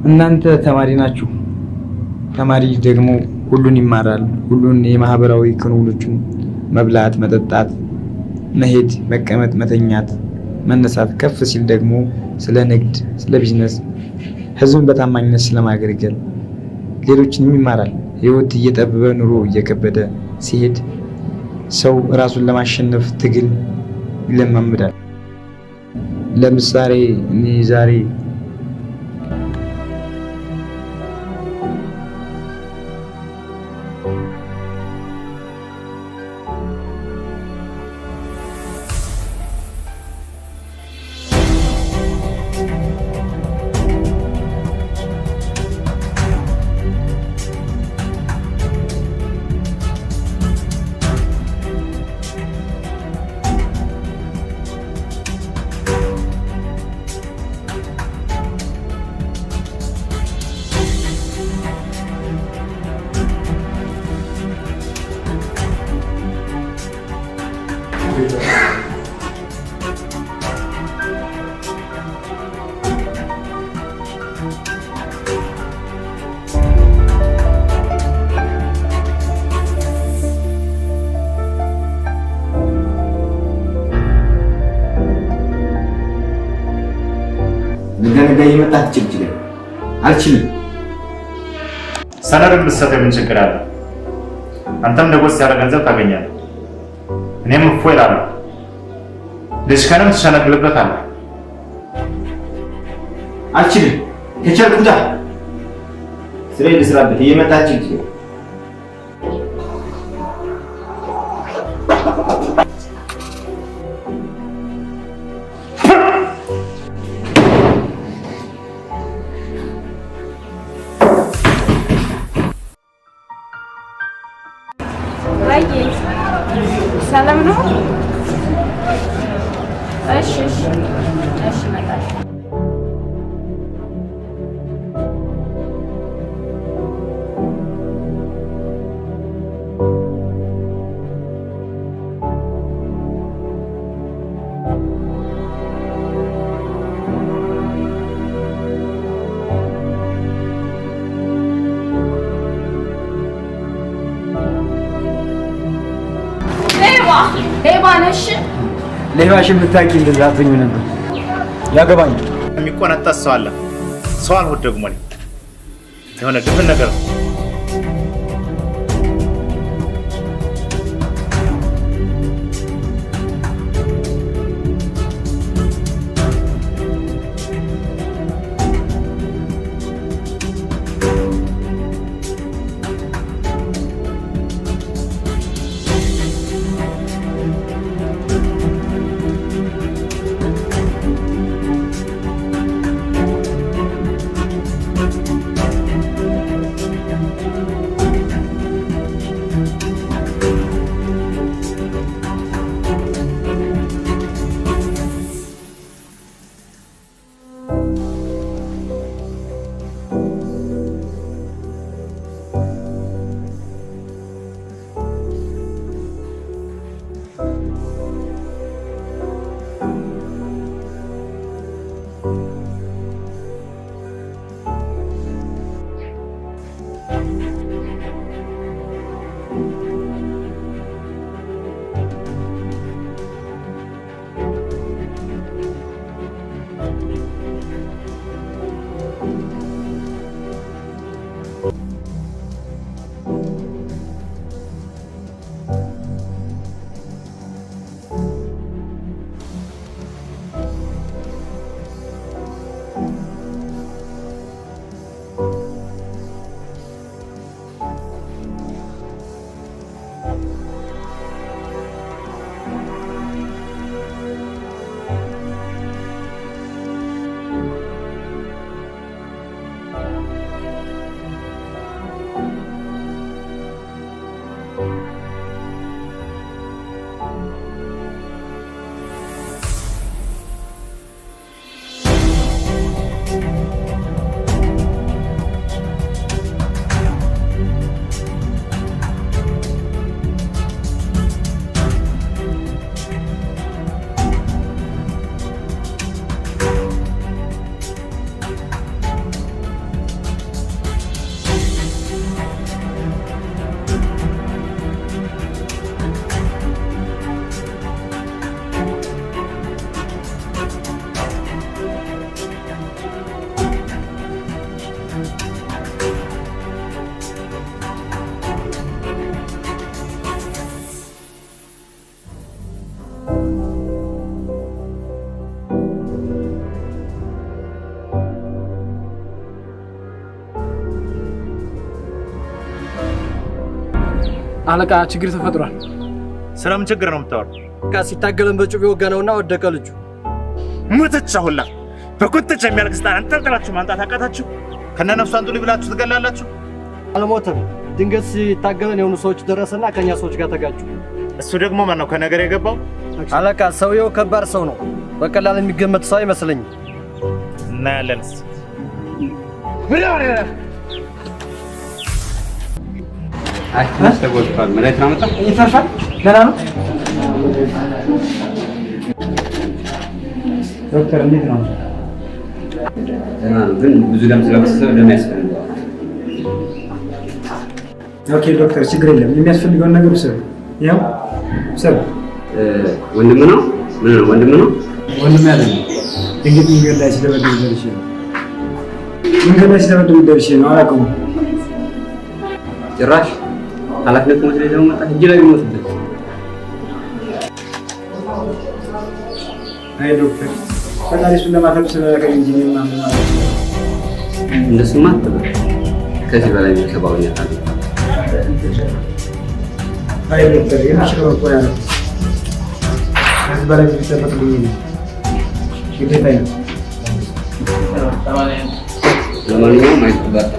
እናንተ ተማሪ ናችሁ። ተማሪ ደግሞ ሁሉን ይማራል። ሁሉን የማህበራዊ ክንውኖችን መብላት፣ መጠጣት፣ መሄድ፣ መቀመጥ፣ መተኛት፣ መነሳት፣ ከፍ ሲል ደግሞ ስለ ንግድ፣ ስለ ቢዝነስ፣ ህዝብን በታማኝነት ስለማገልገል ሌሎችንም ይማራል። ህይወት እየጠበበ ኑሮ እየከበደ ሲሄድ ሰው ራሱን ለማሸነፍ ትግል ይለማመዳል። ለምሳሌ እኔ ዛሬ ነገ የመጣህ ጭቅጭቅ አልችልም። ሰነድ ብትሰጠኝ ምን ችግር አለ? አንተም ደጎስ ያለ ገንዘብ ታገኛለህ፣ እኔም እፎይ እላለሁ። ልጅህንም ትሸነግልበታለህ። አልችልም። ከቻልክ ውጣ። ስራዬን ልስራበት። የመጣህ ጭቅጭቅ ሰላም ነው? እሺ መጣሽ። ሌባ ነሽ? ሌባሽ የምታውቂ እንደዛ አትሆኚ ነበር። ያገባኛል። የሚቆነጠስ ሰው አለ። ሰው አልሆን ደግሞ የሆነ ድፍን ነገር ነው። አለቃ ችግር ተፈጥሯል። ስለምን ችግር ነው የምታወራው? በቃ ሲታገለን በጩቤ ወጋነውና ወደቀ ልጁ። ሙተቻ ሁላ በቁጥጭ የሚያልቅስ ጣን አንጠልጥላችሁ ማንጣት አቃታችሁ? ከነነፍሱ አንዱ ብላችሁ ትገላላችሁ። አልሞተም። ድንገት ሲታገለን የሆኑ ሰዎች ደረሰና ከኛ ሰዎች ጋር ተጋጩ። እሱ ደግሞ ማን ነው ከነገር የገባው? አለቃ ሰውየው ከባድ ሰው ነው። በቀላል የሚገመት ሰው አይመስለኝም። እናያለንስ ተጎድቷል። መድኃኒት አመጣ ይፈርፋል። ገና ነው። ዶክተር እንዴት ነው? ደህና ነው፣ ግን ብዙ ደም ስለፈሰሰው ደም ያስፈልገዋል። ኦኬ ዶክተር፣ ችግር የለም። የሚያስፈልገውን ነገር ውሰዱ። ያው ውሰዱ። ወንድም ነው? ምን ነው ወንድም ነው? ወንድም ያለ ነው። ድንገት መንገድ ላይ ሲደበድብ ደርሼ ነው። መንገድ ላይ ሲደበድብ ደርሼ ነው። አላውቀውም ጭራሽ ኃላፊነት ሞት ላይ ደግሞ መጣ። እጅ ላይ ሞትበት። አይ ዶክተር፣ ፈጣሪ እሱን ለማተብ ስለላከኝ እንጂ እኔማ ምን ማለት ነው? እንደሱማ አትበል። ከዚህ በላይ ሰብአዊነት አለ። አይ ዶክተር፣ የምችለው እኮ ያለው ከዚህ በላይ የሚጠበቅብኝ ግዴታዬ ነው። ለማንኛውም አይተባታ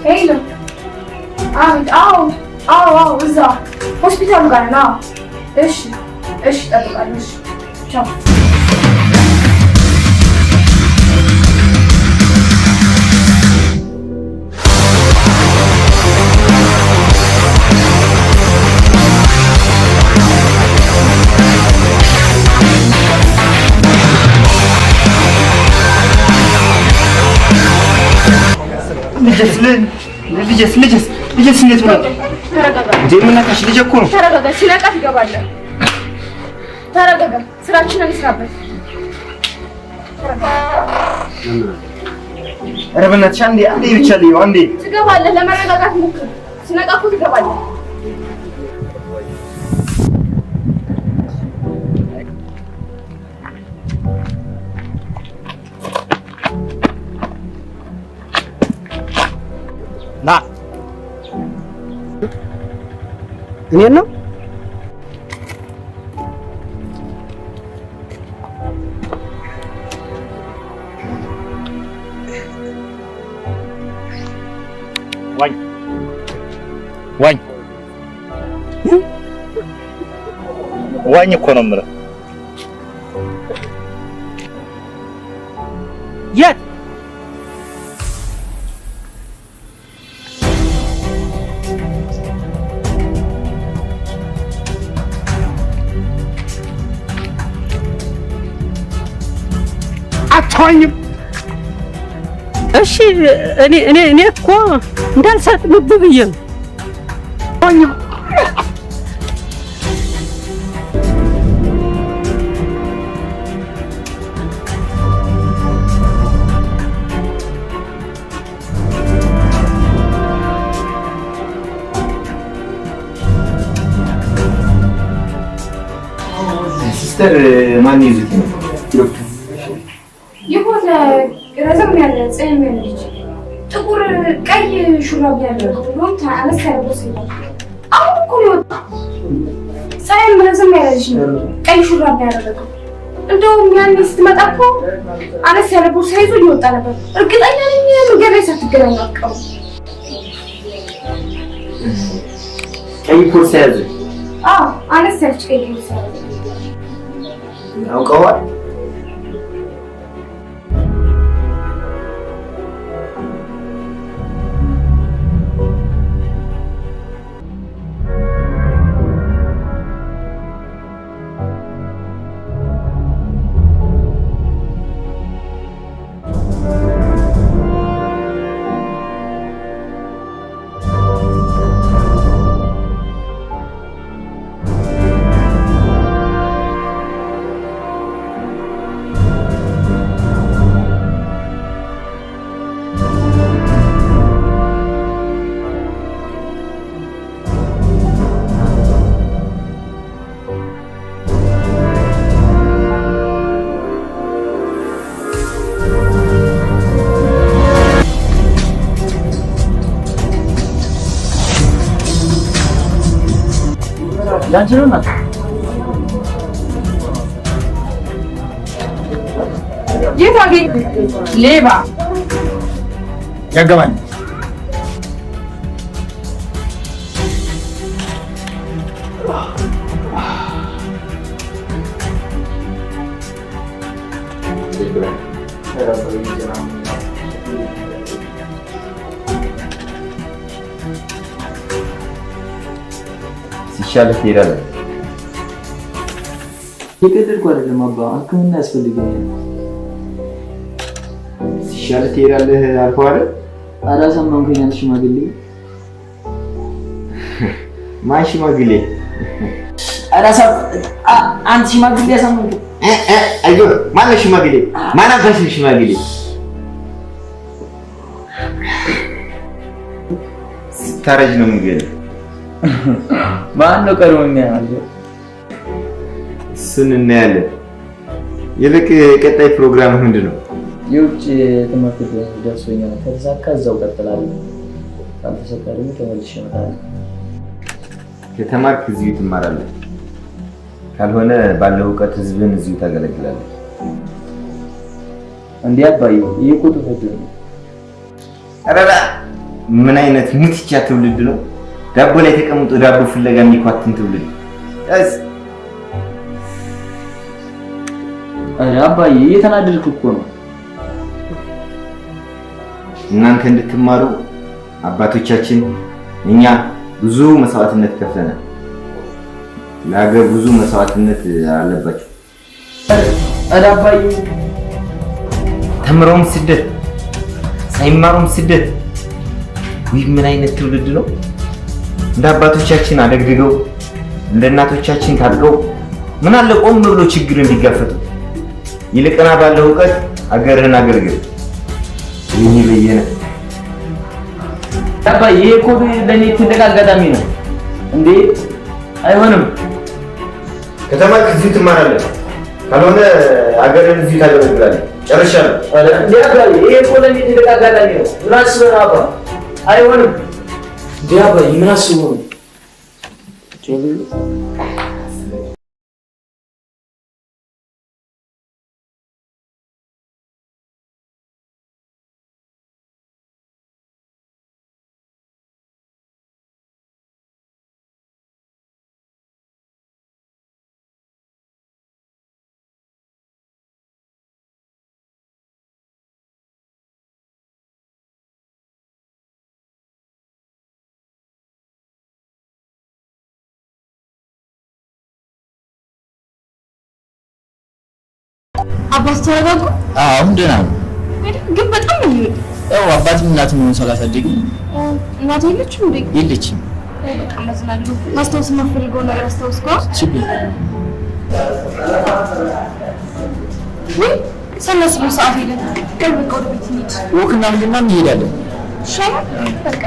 ሄሎ አሚት አዎ እዛ ሆስፒታሉ ጋር ነው። እሺ እጠብቃለሁ። እሺ ቻው። ልጅስ እንዴት ነው? ተረጋጋ እንዴ ምን ነካሽ? ልጅ እኮ ነው። ተረጋጋ። ሲነቃ ትገባለህ። ተረጋጋ። ስራችንን እንስራበት። ኧረ በእናትሽ አንዴ ብቻ ልየው። አንዴ ትገባለህ። ለመረጋጋት ሞክር። ሲነቃ እኮ ትገባለህ። ና እኔን ነው ዋኝ እኮ ነው የምልህ። የት አትሆኝም? እሺ እኔ እኮ እንዳልሰጥምብ ብዬ ነው። ሲስተር ማን ይዙት ነው? የሆነ ረዘም ያለ ጸይም ልጅ ጥቁር ቀይ ሹራብ ያለው ሎንታ አነስ ያለ ቦስ ይላል። አሁን እኮ ነው ጸይም ረዘም ያለ ልጅ ነው ቀይ ሹራብ ያደረገው። እንደውም ያኔ ስትመጣ እኮ አነስ ያለ ቦርሳ ይዞ እየወጣ ነበር። እርግጠኛ ነኝ መንገድ ላይ ሳትገናኙ አትቀሩም። ቀይ ቦርሳ ያዘ? አዎ አነስ ያለች ቀይ ቦርሳ ያዘ። አውቀዋል? ያንቺ ነው እናት የት አገኘ ሌባ ያገባኝ ሲሻልህ ትሄዳለህ። የቀደድኩ አይደለም አባ፣ ሕክምና ያስፈልገኛል። ሲሻልህ ትሄዳለህ አልኩህ አይደል? አላሳመንከኝ አንተ ሽማግሌ። ማን ሽማግሌ? አንተ ሽማግሌ ያሳመንከኝ? አይዞህ። ማነው ሽማግሌ? ማን አባሽ ሽማግሌ? ስታረጅ ነው የምንገለው። ማን ነው ቀድሞ የሚያየው? እሱን እናያለን። ይልቅ ቀጣይ ፕሮግራም ምንድን ነው? የውጭ ትምህርት ደርሶኛል። ከተሳካ እዛው ቀጥላለሁ። ካልተሳካ ደግሞ ተመልሼ እመጣለሁ። ከተማርክ እዚሁ ትማራለህ፣ ካልሆነ ባለው እውቀት ህዝብን እዚሁ ታገለግላለህ። እንዴ አባዬ፣ ይሄ እኮ ተፈጥሮ ነው። ኧረ ምን አይነት ሙትቻ ትውልድ ነው! ዳቦ ላይ ተቀምጦ ዳቦ ፍለጋ የሚኳትን ትውልድ። ኧረ አባዬ እየተናደድክ እኮ ነው። እናንተ እንድትማሩ አባቶቻችን እኛ ብዙ መስዋዕትነት ከፍለናል። ለሀገር ብዙ መስዋዕትነት አለባቸው። ኧረ አባዬ ተምረውም ስደት፣ ሳይማሩም ስደት። ይህ ምን አይነት ትውልድ ነው? እንደ አባቶቻችን አደግድገው እንደ እናቶቻችን ታጥቀው ምን አለ ቆም ብሎ ችግር እንዲጋፈጡ። ይልቅና ባለው እውቀት ሀገርህን አገልግል። ይህ በየነ አባዬ፣ ይሄ እኮ ለኔ ትልቅ አጋጣሚ ነው። እንዴ አይሆንም። ከተማርክ እዚሁ ትማራለህ፣ ካልሆነ ሀገርህን እዚሁ ታገለግላለህ። ጨርሻለሁ። እንዴ አባዬ፣ ይሄ እኮ ለኔ ትልቅ አጋጣሚ ነው። ምን አስበህ ነው አባ? አይሆንም። እንዴ አባዬ፣ ምን አስበህ ነው? አባስ ተረጋጉ። አሁን ደህና ነው፣ ግን በጣም ነው የሚወድ። ያው አባትም እናትም ሆነ ስላሳደጉኝ። እናት የለችም እንዴ? የለችም። በጣም አዝናለሁ። ማስታወስ የማፈልገው ነገር አስታውስኳ። ችግር ወይ ሰላስብ ሰዓት ሄደ። ቅርብ ወደ ቤት እንሂድ። ወክና ምንድነው እንሄዳለን። ሻማ በቃ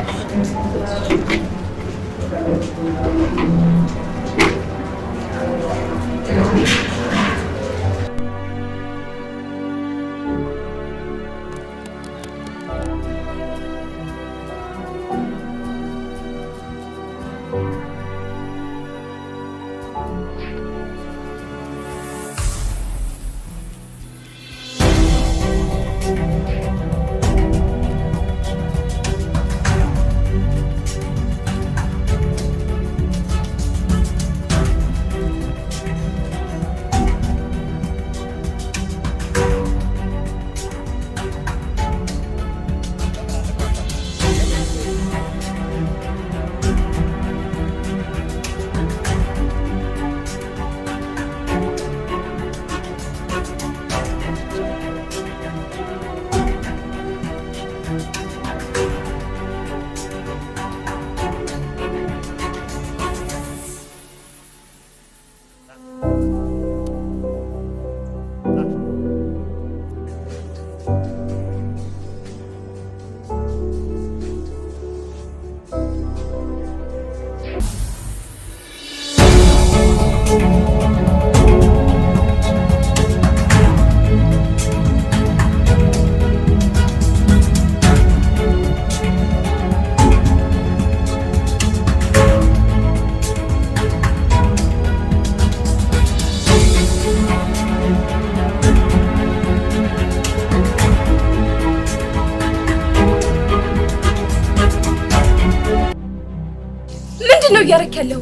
ምንድነው እያደረክ ያለው?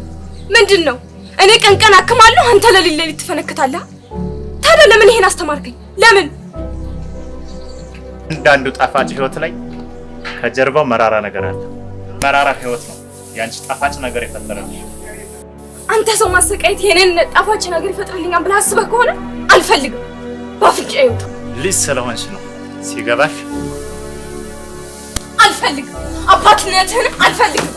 ምንድነው? እኔ ቀን ቀን አክማለሁ፣ አንተ ለሊት ለሊት ትፈነክታለህ። ታዲያ ለምን ይሄን አስተማርከኝ? ለምን? እንዳንዱ ጣፋጭ ህይወት ላይ ከጀርባው መራራ ነገር አለ። መራራ ህይወት ነው ያንቺ ጣፋጭ ነገር የፈጠረልሽ። አንተ ሰው ማሰቃየት የኔን ጣፋጭ ነገር ይፈጥርልኛል ብለህ አስበህ ከሆነ አልፈልግም። ባፍንጫዬ ይውጣ። ልጅ ስለሆንሽ ነው ሲገባሽ። አልፈልግም። አባትነትህን አልፈልግም።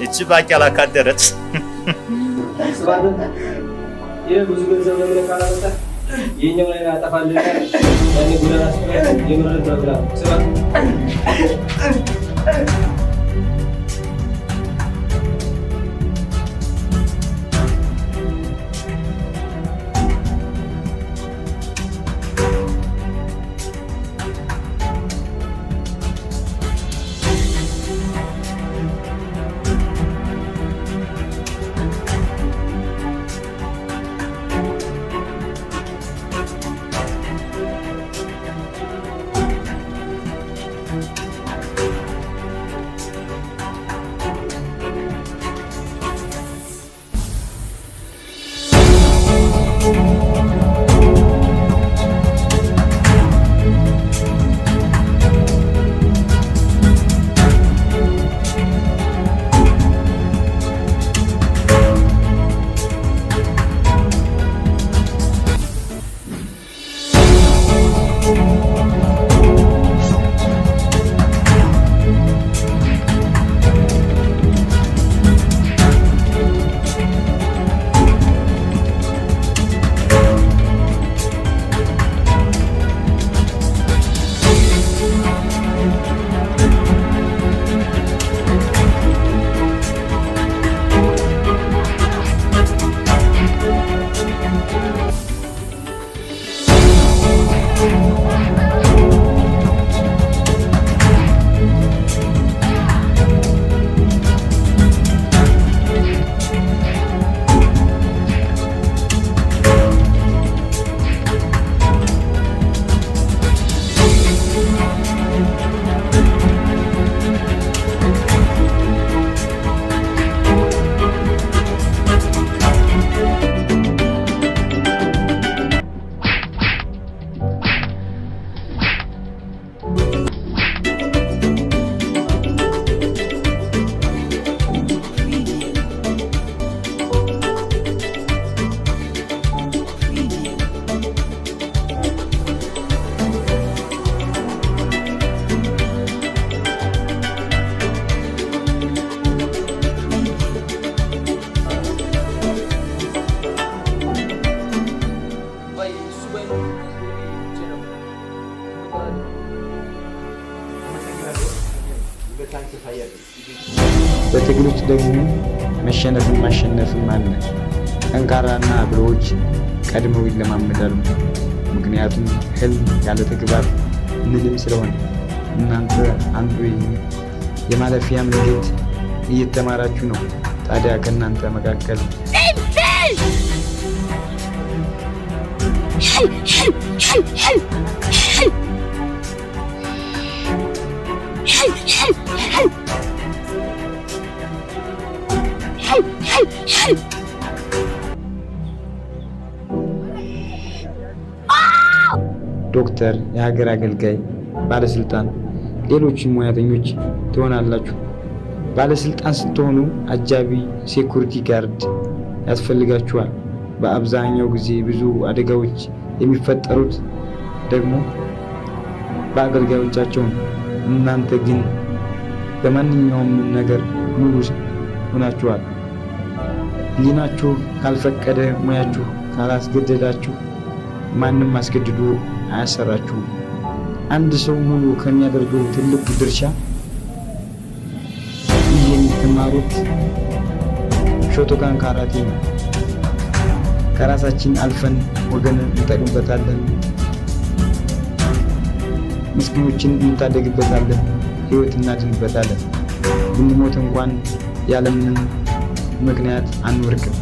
እቺ ባቄላ ካደረች ብዙ ገንዘብ ለምን ካላመጣ የኛው ላይ አጠፋልህ ያኔ ጉዳና ስለ የምረጥ ብላ ስራ በትግሎች ደግሞ መሸነፍን ማሸነፍም አለ። ጠንካራና ብልሆች ቀድመው ይለማመዳሉ። ምክንያቱም ህልም ያለ ተግባር ምንም ስለሆነ። እናንተ አንዱ የማለፊያ መንገድ እየተማራችሁ ነው። ታዲያ ከእናንተ መካከል ዶክተር፣ የሀገር አገልጋይ፣ ባለስልጣን፣ ሌሎችም ሙያተኞች ትሆናላችሁ። ባለስልጣን ስትሆኑ አጃቢ፣ ሴኩሪቲ ጋርድ ያስፈልጋችኋል። በአብዛኛው ጊዜ ብዙ አደጋዎች የሚፈጠሩት ደግሞ በአገልጋዮቻቸው ነው። እናንተ ግን በማንኛውም ነገር ሙሉ ሆናችኋል። ሕሊናችሁ ካልፈቀደ፣ ሙያችሁ ካላስገደዳችሁ ማንም አስገድዶ አያሰራችሁም። አንድ ሰው ሙሉ ከሚያደርገው ትልቁ ድርሻ ይህ የምትማሩት ሾቶካን ካራቴ ነው። ከራሳችን አልፈን ወገንን እንጠቅምበታለን፣ ምስኪኖችን እንታደግበታለን፣ ሕይወት እናድንበታለን። ብንሞት እንኳን ያለምንም ምክንያት አንወርቅም።